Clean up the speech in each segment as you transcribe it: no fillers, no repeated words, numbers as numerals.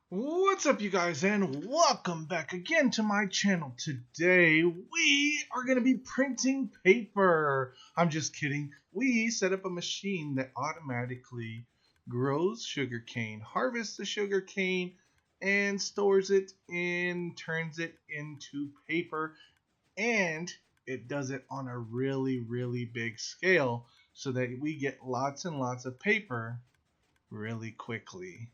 What's up, you guys, and welcome back again to my channel. Today we are going to be printing paper. I'm just kidding. We set up a machine that automatically grows sugarcane, harvests the sugarcane, and stores it and turns it into paper. And it does it on a really big scale so that we get lots and lots of paper really quickly.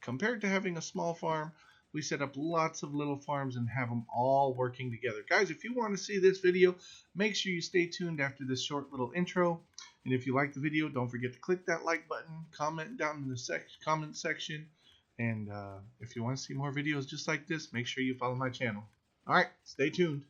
Compared to having a small farm, we set up lots of little farms and have them all working together. Guys, if you want to see this video, make sure you stay tuned after this short little intro. And if you like the video, don't forget to click that like button, comment down in the comment section. And if you want to see more videos just like this, make sure you follow my channel. All right, stay tuned.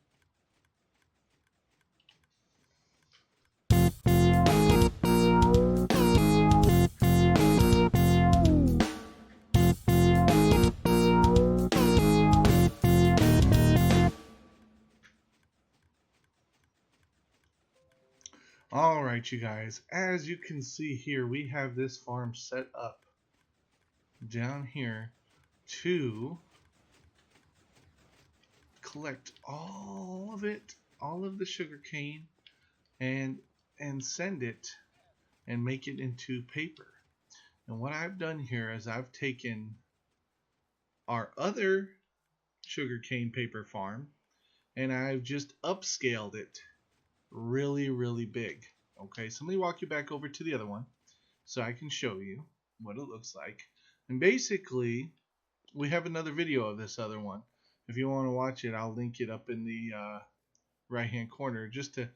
All right, you guys, as you can see here, we have this farm set up down here to collect all of it, all of the sugar cane, and send it and make it into paper. And what I've done here is I've taken our other sugarcane paper farm and I've just upscaled it really big. Okay, so let me walk you back over to the other one so I can show you what it looks like. And basically, we have another video of this other one. If you want to watch it, I'll link it up in the right hand corner just to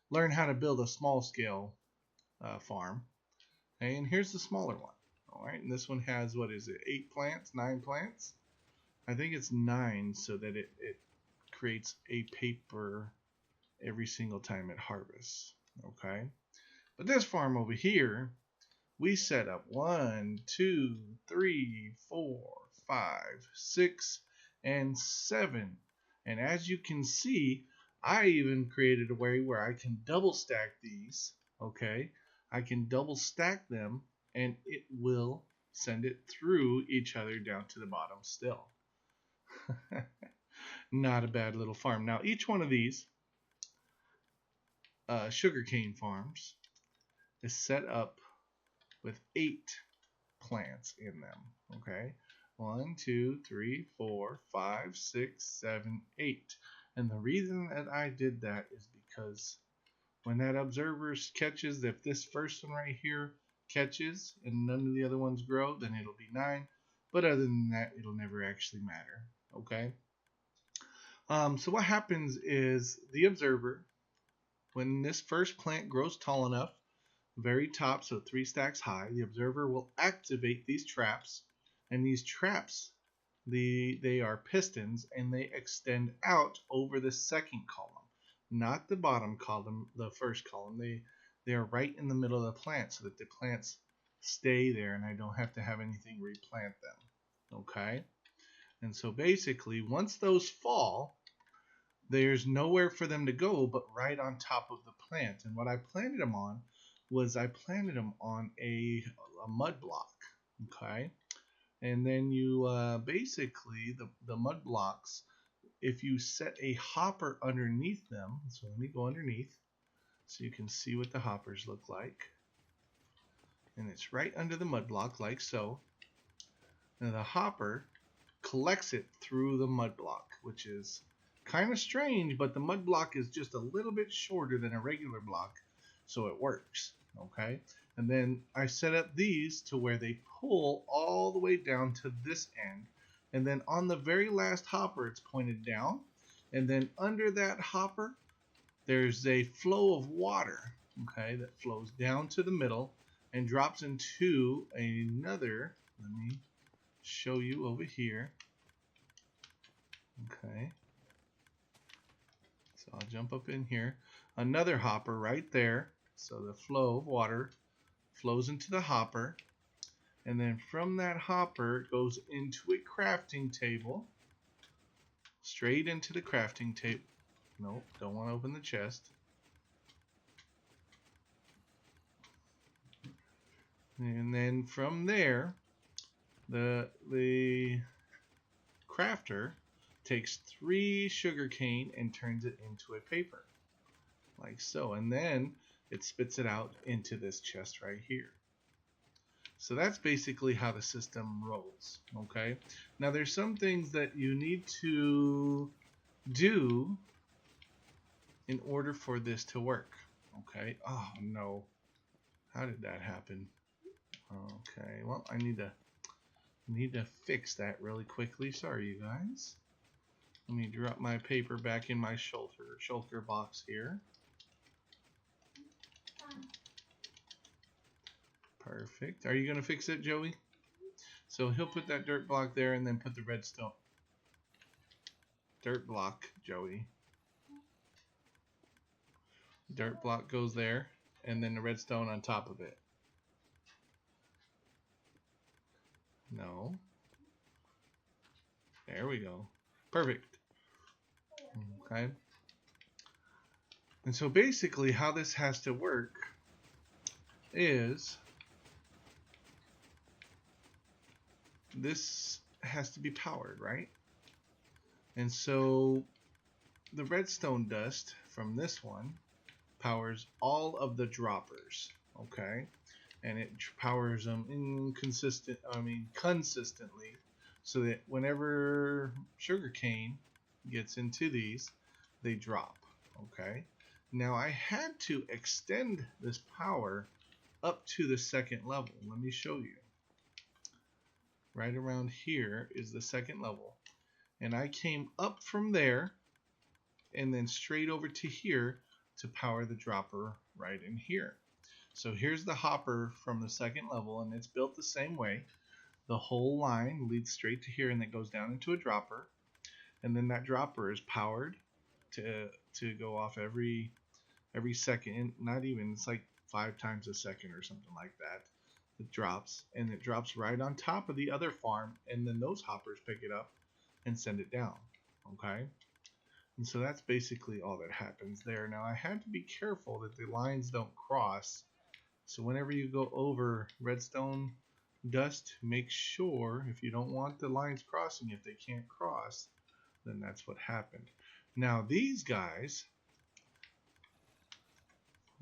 learn how to build a small scale farm. And here's the smaller one. All right, and this one has, what is it, 8 plants, 9 plants? I think it's 9, so that it creates a paper every single time it harvests. Okay, but this farm over here, we set up 1, 2, 3, 4, 5, 6, and 7. And as you can see, I even created a way where I can double stack these. Okay, I can double stack them and it will send it through each other down to the bottom still. Not a bad little farm. Now, each one of these sugarcane farms is set up with 8 plants in them. Okay, 1, 2, 3, 4, 5, 6, 7, 8. And the reason that I did that is because when that observer catches, if this first one right here catches and none of the other ones grow, then it'll be 9. But other than that, it'll never actually matter. Okay. So what happens is the observer, when this first plant grows tall enough, very top, so 3 stacks high, the observer will activate these traps, and these traps, they are pistons, and they extend out over the second column, not the bottom column, the first column. They are right in the middle of the plant so that the plants stay there and I don't have to have anything replant them. Okay, and so basically once those fall, there's nowhere for them to go but right on top of the plant. And what I planted them on was I planted them on a mud block. Okay, and then you basically the mud blocks, if you set a hopper underneath them, so let me go underneath so you can see what the hoppers look like, and it's right under the mud block like so. Now the hopper collects it through the mud block, which is kind of strange, but the mud block is just a little bit shorter than a regular block, so it works. Okay, and then I set up these to where they pull all the way down to this end, and then on the very last hopper it's pointed down, and then under that hopper there's a flow of water, okay, that flows down to the middle and drops into another, let me show you over here. Okay, so I'll jump up in here, another hopper right there, so the flow of water flows into the hopper, and then from that hopper it goes into a crafting table, straight into the crafting table. Nope, don't want to open the chest. And then from there, the crafter takes 3 sugarcane and turns it into a paper, like so, and then it spits it out into this chest right here. So that's basically how the system rolls, okay? Now there's some things that you need to do in order for this to work, okay? Oh no, how did that happen? Okay, well I need to fix that really quickly. Sorry you guys. Let me drop my paper back in my shulker box here. Perfect. Are you gonna fix it, Joey? So he'll put that dirt block there and then put the redstone. Dirt block, Joey. Dirt block goes there and then the redstone on top of it. No. There we go. Perfect. Okay. And so basically how this has to work is this has to be powered, right? And so the redstone dust from this one powers all of the droppers, okay? And it powers them consistently, so that whenever sugarcane gets into these, they drop, okay? Now I had to extend this power up to the second level. Let me show you. Right around here is the second level, and I came up from there and then straight over to here to power the dropper right in here. So here's the hopper from the second level, and it's built the same way. The whole line leads straight to here and it goes down into a dropper, and then that dropper is powered to go off every second. Not even, it's like 5 times a second or something like that. It drops, and it drops right on top of the other farm, and then those hoppers pick it up and send it down, okay? And so that's basically all that happens there. Now I had to be careful that the lines don't cross, so whenever you go over redstone dust, make sure, if you don't want the lines crossing, if they can't cross, then that's what happened. Now these guys,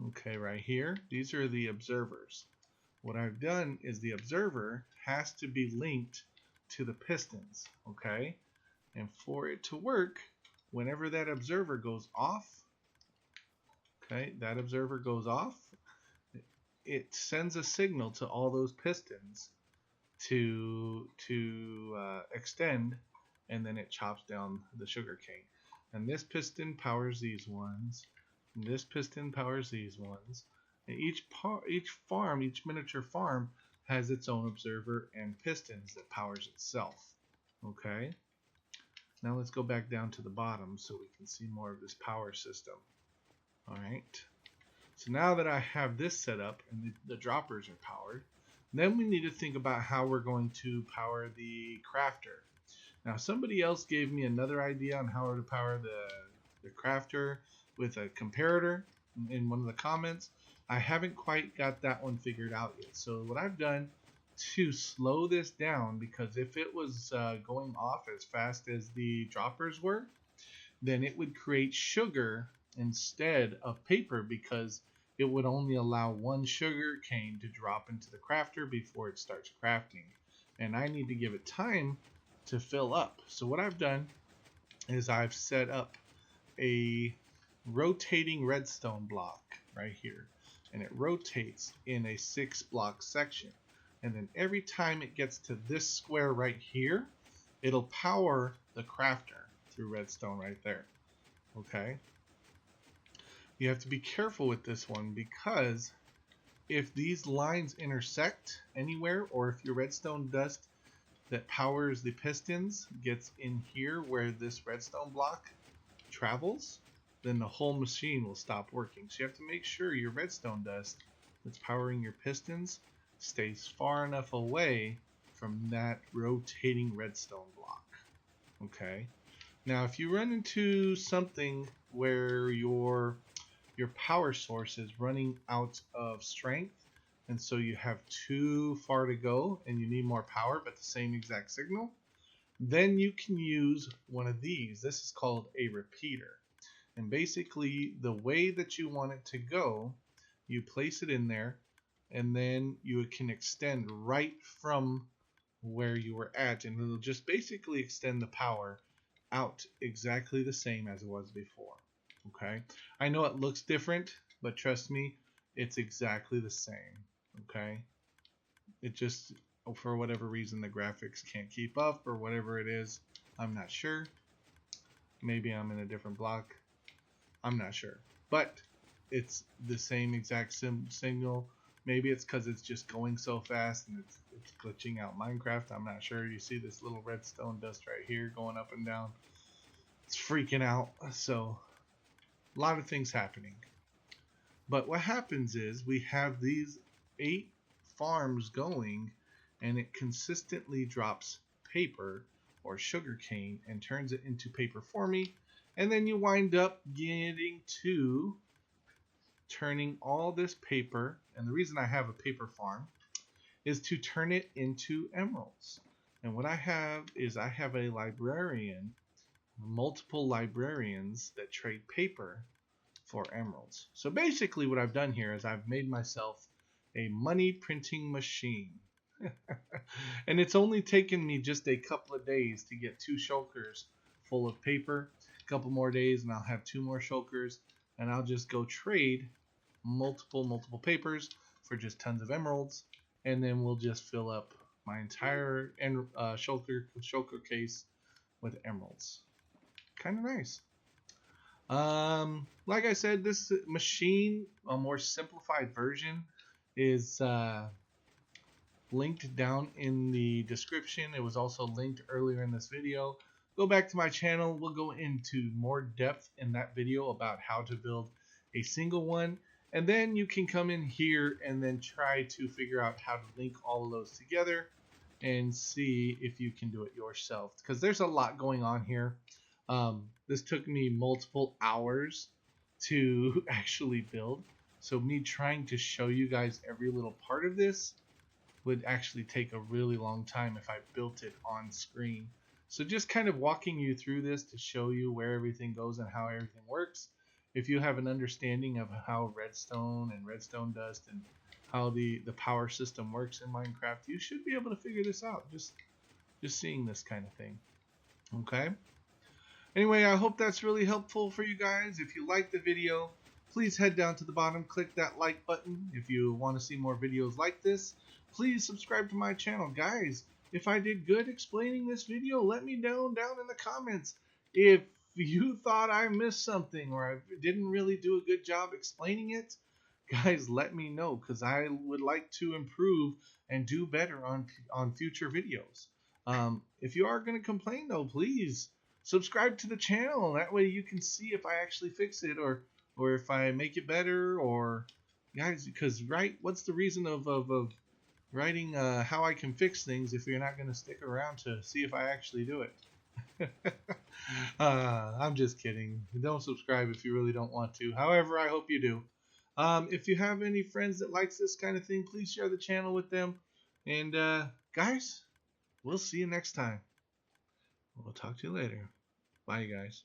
okay, right here, these are the observers. What I've done is the observer has to be linked to the pistons, okay? And for it to work, whenever that observer goes off, okay, that observer goes off, it sends a signal to all those pistons to extend, and then it chops down the sugarcane. And this piston powers these ones, and this piston powers these ones. And each miniature farm has its own observer and pistons that powers itself. Okay. Now let's go back down to the bottom so we can see more of this power system. All right. So now that I have this set up and the droppers are powered, then we need to think about how we're going to power the crafter. Now somebody else gave me another idea on how to power the crafter with a comparator in one of the comments. I haven't quite got that one figured out yet. So what I've done to slow this down, because if it was going off as fast as the droppers were, then it would create sugar instead of paper, because it would only allow one sugar cane to drop into the crafter before it starts crafting. And I need to give it time to fill up. So what I've done is I've set up a rotating redstone block right here, and it rotates in a 6-block section. And then every time it gets to this square right here, it'll power the crafter through redstone right there. Okay. You have to be careful with this one, because if these lines intersect anywhere, or if your redstone dust that powers the pistons gets in here where this redstone block travels, then the whole machine will stop working. So you have to make sure your redstone dust that's powering your pistons stays far enough away from that rotating redstone block. Okay. Now if you run into something where your power source is running out of strength, and so you have too far to go and you need more power but the same exact signal, then you can use one of these. This is called a repeater. And basically, the way that you want it to go, you place it in there, and then you can extend right from where you were at, and it'll just basically extend the power out exactly the same as it was before. Okay, I know it looks different, but trust me, it's exactly the same. Okay, it just, for whatever reason, the graphics can't keep up or whatever it is. I'm not sure. Maybe I'm in a different block. I'm not sure, but it's the same exact signal. Maybe it's because it's just going so fast and it's glitching out Minecraft. I'm not sure. You see this little redstone dust right here going up and down. It's freaking out. So a lot of things happening. But what happens is we have these 8 farms going, and it consistently drops paper or sugarcane and turns it into paper for me. And then you wind up getting to turning all this paper, and the reason I have a paper farm is to turn it into emeralds. And what I have is I have a librarian, multiple librarians that trade paper for emeralds. So basically what I've done here is I've made myself a money printing machine. And it's only taken me just a couple of days to get 2 shulkers full of paper. A couple more days and I'll have 2 more shulkers, and I'll just go trade multiple papers for just tons of emeralds, and then we'll just fill up my entire shulker case with emeralds. Kind of nice. Like I said, this machine, a more simplified version, is linked down in the description. It was also linked earlier in this video. Go back to my channel. We'll go into more depth in that video about how to build a single one. And then you can come in here and then try to figure out how to link all of those together and see if you can do it yourself. Because there's a lot going on here. This took me multiple hours to actually build. So me trying to show you guys every little part of this would actually take a really long time if I built it on screen. So just kind of walking you through this to show you where everything goes and how everything works. If you have an understanding of how redstone and redstone dust and how the power system works in Minecraft, you should be able to figure this out just seeing this kind of thing. Okay? Anyway, I hope that's really helpful for you guys. If you liked the video, please head down to the bottom, click that like button. If you want to see more videos like this, please subscribe to my channel. Guys, if I did good explaining this video, let me know down in the comments. If you thought I missed something or I didn't really do a good job explaining it, guys, let me know, because I would like to improve and do better on future videos. If you are going to complain, though, please subscribe to the channel. That way you can see if I actually fix it or if I make it better. Or guys, because what's the reason of writing how I can fix things if you're not going to stick around to see if I actually do it? I'm just kidding. Don't subscribe if you really don't want to. However, I hope you do. If you have any friends that likes this kind of thing, please share the channel with them. And guys, we'll see you next time. We'll talk to you later. Bye, you guys.